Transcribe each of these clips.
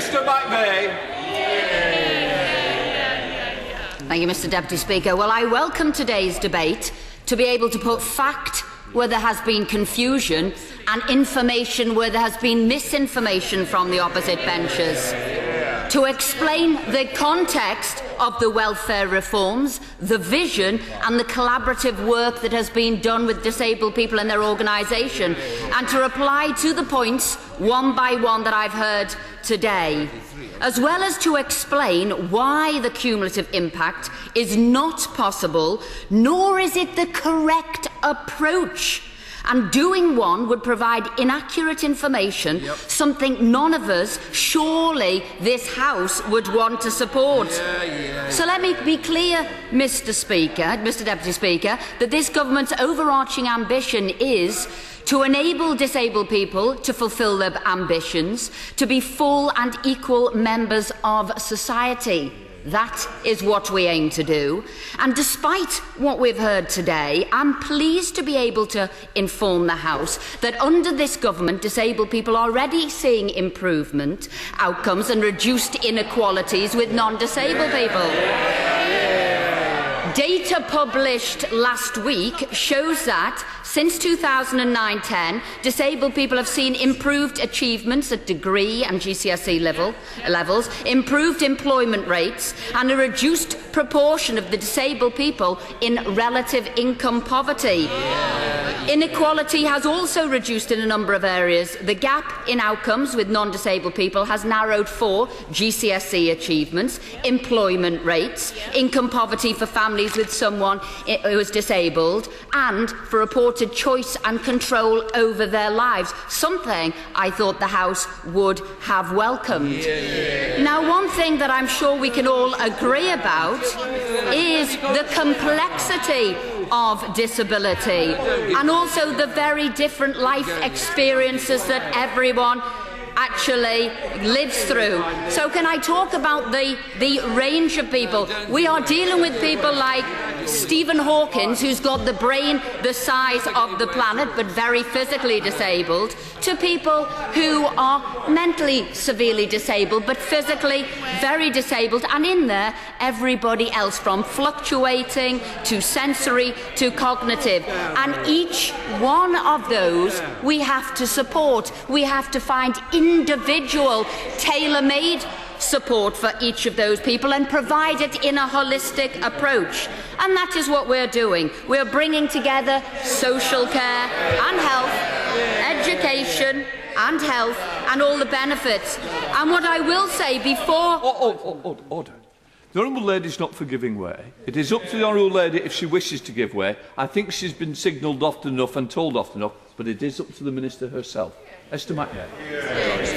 Esther McVey. Thank you, Mr. Deputy Speaker. Well, I welcome today's debate to be able to put fact where there has been confusion and information where there has been misinformation from the opposite benches. To explain the context of the welfare reforms, the vision and the collaborative work that has been done with disabled people and their organisation, and to reply to the points one by one that I've heard today, as well as to explain why the cumulative impact is not possible, nor is it the correct approach. And doing one would provide inaccurate information, something none of us, surely this House, would want to support. So let me be clear, Mr. Deputy Speaker, that this government's overarching ambition is to enable disabled people to fulfil their ambitions, to be full and equal members of society. That is what we aim to do. And despite what we've heard today, I'm pleased to be able to inform the House that under this government, disabled people are already seeing improvement outcomes and reduced inequalities with non-disabled people. Data published last week shows that since 2009-10, disabled people have seen improved achievements at degree and GCSE levels, improved employment rates, and a reduced proportion of the disabled people in relative income poverty. Inequality has also reduced in a number of areas. The gap in outcomes with non-disabled people has narrowed for GCSE achievements, employment rates, income poverty for families with someone who is disabled, and for reported choice and control over their lives, something I thought the House would have welcomed. Now, one thing that I'm sure we can all agree about is the complexity of disability and also the very different life experiences that everyone actually lives through. So can I talk about the range of people? We are dealing with people like Stephen Hawkins, who's got the brain the size of the planet but very physically disabled, to people who are mentally severely disabled but physically very disabled, and in there everybody else from fluctuating to sensory to cognitive. And each one of those we have to support. We have to find individual, tailor-made support for each of those people and provide it in a holistic approach. And that is what we're doing. We're bringing together social care and health, education and health, and all the benefits. And what I will say before... Order. The Honourable Lady's not for giving way. It is up to the Honourable Lady if she wishes to give way. I think she's been signalled often enough and told often enough, but it is up to the Minister herself. Esther McVey.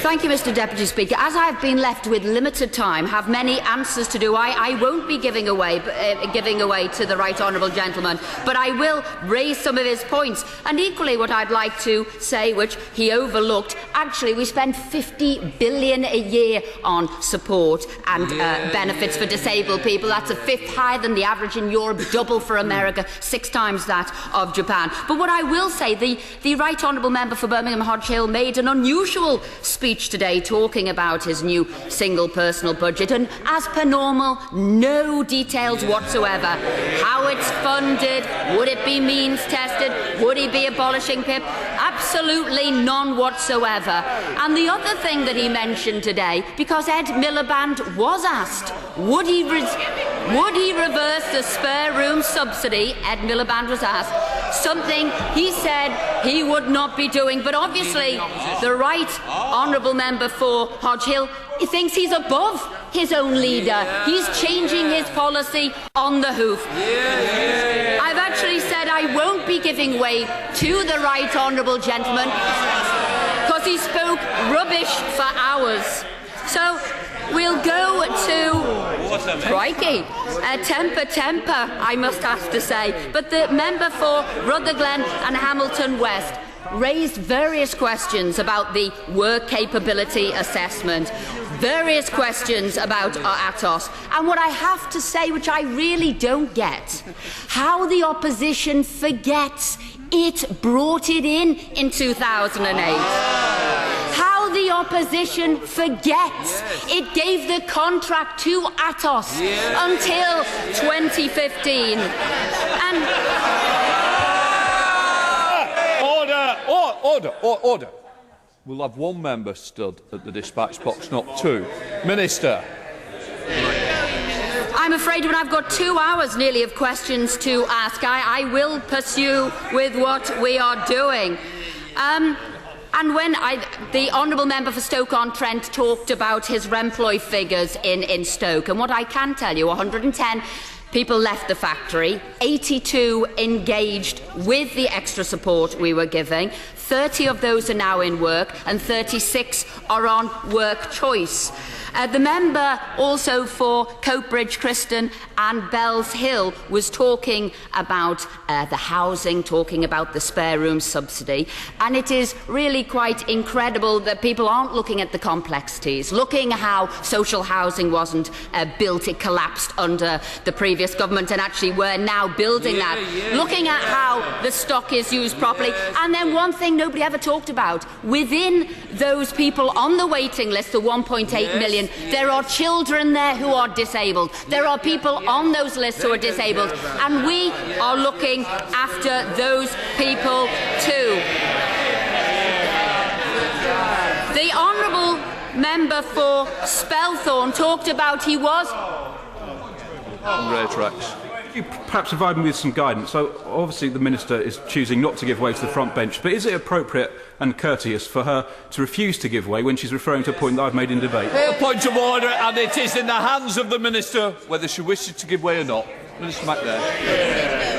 Thank you, Mr. Deputy Speaker. As I have been left with limited time, have many answers to do, I won't be giving away to the right honourable gentleman, but I will raise some of his points. And equally, what I'd like to say, which he overlooked, actually we spend $50 billion a year on support and benefits for disabled people. That's a fifth higher than the average in Europe, double for America, 6 times that of Japan. But what I will say, the right honourable member for Birmingham Hodge Hill made an unusual speech today talking about his new single personal budget, and as per normal, no details whatsoever. How it's funded, would it be means tested, would he be abolishing PIP? Absolutely none whatsoever. And the other thing that he mentioned today, because Ed Miliband was asked, would he reverse the spare room subsidy? Ed Miliband was asked, something he said he would not be doing. But obviously the right honourable member for Hodge Hill, he thinks he's above his own leader. He's changing his policy on the hoof. I've actually said I won't be giving way to the right honourable gentleman because he spoke rubbish for hours. So we'll go to crikey, temper, I must have to say. But the member for Rutherglen and Hamilton West raised various questions about the work capability assessment, various questions about ATOS, and what I have to say, which I really don't get, how the opposition forgets it brought it in 2008. How the opposition forgets. It gave the contract to Atos until 2015. And Order. We'll have one member stood at the dispatch box, not two. Minister. I'm afraid when I've got 2 hours nearly of questions to ask, I will pursue with what we are doing. And when the Honourable Member for Stoke-on-Trent talked about his Remploy figures in Stoke, and what I can tell you, 110 people left the factory, 82 engaged with the extra support we were giving, 30 of those are now in work and 36 are on work choice. The member also for Coatbridge, Criston and Bells Hill was talking about the housing, talking about the spare room subsidy, and it is really quite incredible that people aren't looking at the complexities, looking at how social housing wasn't built, it collapsed under the previous government, and actually we're now building looking at how the stock is used properly. And then one thing nobody ever talked about, within those people on the waiting list, the 1.8 million, there are children there who are disabled. There are people on those lists who are disabled, and we are looking after those people too. The Honourable Member for Spelthorne talked about he was... You perhaps provide me with some guidance. So obviously the Minister is choosing not to give way to the front bench, but is it appropriate and courteous for her to refuse to give way when she's referring to a point that I've made in debate? A point of order, and it is in the hands of the Minister whether she wishes to give way or not. Minister McVey.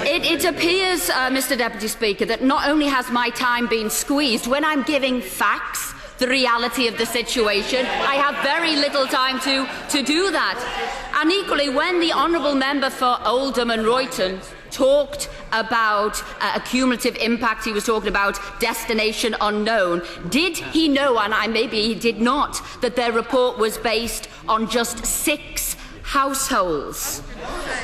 It appears, Mr Deputy Speaker, that not only has my time been squeezed, when I'm giving facts, the reality of the situation, I have very little time to do that. And equally, when the Honourable Member for Oldham and Royton talked about a cumulative impact, he was talking about destination unknown. Did he know, and maybe he did not, that their report was based on just 6 households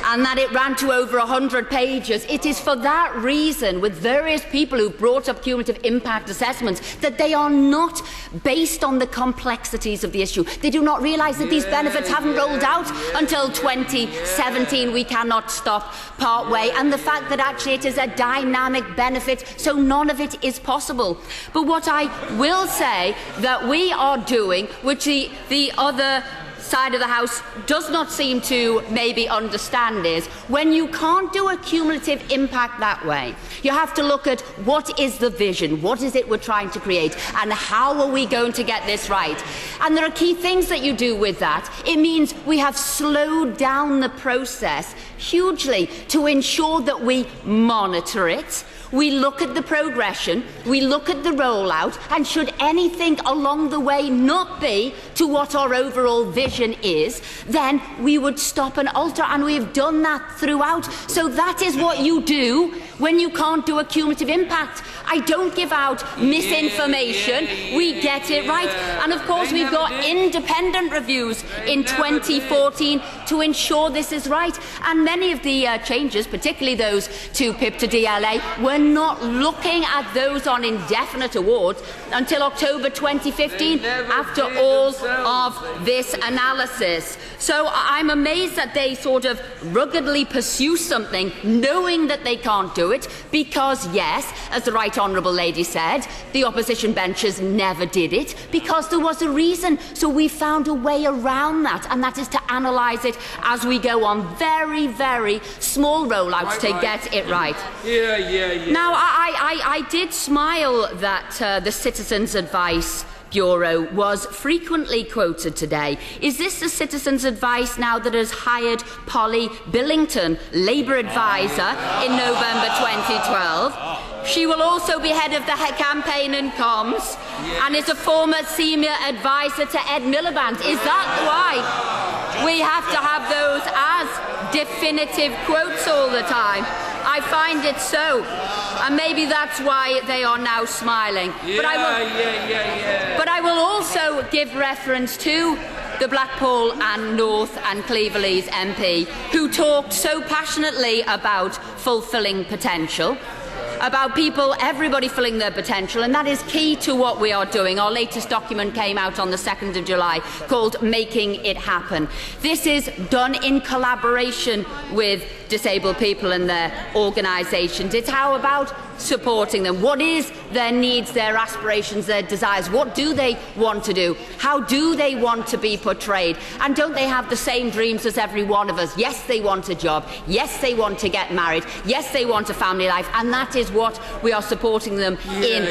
and that it ran to over 100 pages? It is for that reason, with various people who brought up cumulative impact assessments, that they are not based on the complexities of the issue. They do not realise that these benefits haven't rolled out until 2017. We cannot stop part way, and the fact that actually it is a dynamic benefit, so none of it is possible. But what I will say that we are doing, which the other side of the House does not seem to maybe understand, is when you can't do a cumulative impact that way, you have to look at what is the vision, what is it we're trying to create, and how are we going to get this right. And there are key things that you do with that. It means we have slowed down the process hugely to ensure that we monitor it, we look at the progression, we look at the rollout, and should anything along the way not be to what our overall vision is, then we would stop and alter, and we have done that throughout. So that is what you do when you can't do a cumulative impact. I don't give out misinformation, we get it right. And of course we've got independent reviews in 2014 to ensure this is right. And many of the changes, particularly those to PIP to DLA, we're not looking at those on indefinite awards until October 2015, after all of this analysis. So I'm amazed that they sort of ruggedly pursue something knowing that they can't do it, because yes, as the Right Honourable Lady said, the opposition benches never did it because there was a reason. So we found a way around that, and that is to analyse it as we go on very, very small rollouts to get it right. Now, I did smile that the Citizens' Advice Bureau was frequently quoted today. Is this the Citizens' Advice now that has hired Polly Billington, Labour advisor, in November 2012? She will also be head of the campaign and comms, and is a former senior advisor to Ed Miliband. Is that why we have to have those as definitive quotes all the time? I find it so, and maybe that's why they are now smiling. But I will also give reference to the Blackpool and North and Cleverley's MP, who talked so passionately about fulfilling potential. about people, everybody filling their potential, and that is key to what we are doing. Our latest document came out on the 2nd of July called Making It Happen. This is done in collaboration with disabled people and their organisations. It's how about supporting them. What is their needs, their aspirations, their desires? What do they want to do? How do they want to be portrayed? And don't they have the same dreams as every one of us? Yes, they want a job. Yes, they want to get married. Yes, they want a family life. And that is what we are supporting them in.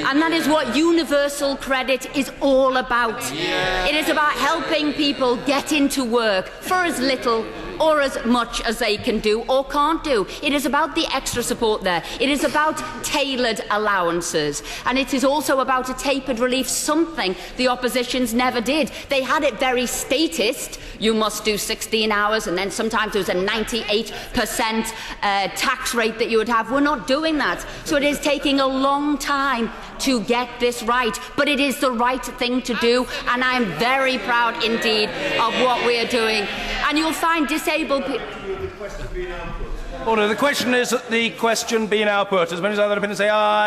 And that is what universal credit is all about. It is about helping people get into work for as little or as much as they can do or can't do. It is about the extra support there. It is about tailored allowances. And it is also about a tapered relief, something the oppositions never did. They had it very statist. You must do 16 hours, and then sometimes there was a 98% tax rate that you would have. We're not doing that. So it is taking a long time to get this right. But it is the right thing to do, and I am very proud indeed of what we are doing. And you'll find disabled people. Order. The question is that the question be now put. As many as other opinions say aye.